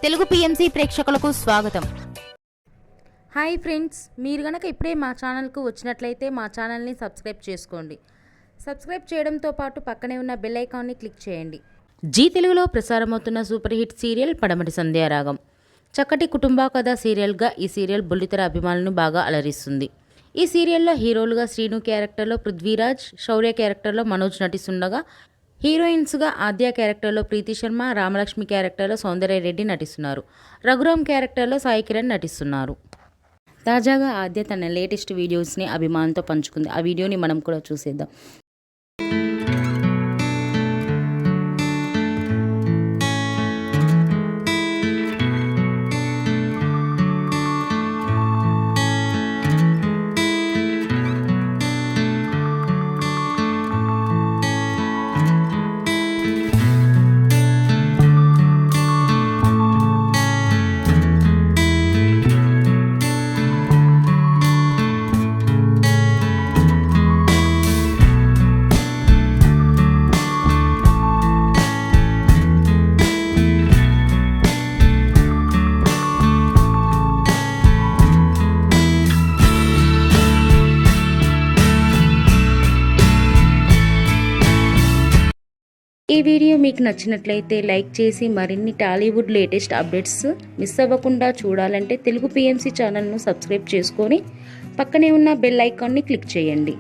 Telugu PMC ప్రేక్షకులకు స్వాగతం. Hi friends, మీరు గనక ఇప్పుడే మా ఛానల్కు వచ్చినట్లయితే మా ఛానల్ని సబ్స్క్రైబ్ చేసుకోండి. సబ్స్క్రైబ్ చేయడంతో పాటు పక్కనే ఉన్న బెల్ ఐకాన్ని క్లిక్ చేయండి. జీ తెలుగులో ప్రసారమవుతున్న సూపర్ హిట్ సీరియల్ పడమటి సంధ్యారాగం. చక్కటి కుటుంబ కథ సీరియల్గా ఈ సీరియల్ బుల్లితెర అభిమానులను బాగా అలరిస్తుంది. ఈ సీరియల్లో హీరోలుగా శ్రీను క్యారెక్టర్లో పృథ్వీరాజ్, శౌర్య క్యారెక్టర్లో మనోజ్ నటిస్తుండగా హీరోయిన్స్గా ఆద్య క్యారెక్టర్లో ప్రీతి శర్మ, రామలక్ష్మి క్యారెక్టర్లో సౌందర్యరెడ్డి నటిస్తున్నారు. రఘురామ్ క్యారెక్టర్లో సాయి కిరణ్ నటిస్తున్నారు. తాజాగా ఆద్య తన లేటెస్ట్ వీడియోస్ని అభిమానులతో పంచుకుంది. ఆ వీడియోని మనం కూడా చూసేద్దాం. ఈ వీడియో మీకు నచ్చినట్లయితే లైక్ చేసి మరిన్ని టాలీవుడ్ లేటెస్ట్ అప్డేట్స్ మిస్ అవ్వకుండా చూడాలంటే తెలుగు పిఎంసి ఛానల్ను సబ్స్క్రైబ్ చేసుకొని పక్కనే ఉన్న బెల్ ఐకాన్ని క్లిక్ చేయండి.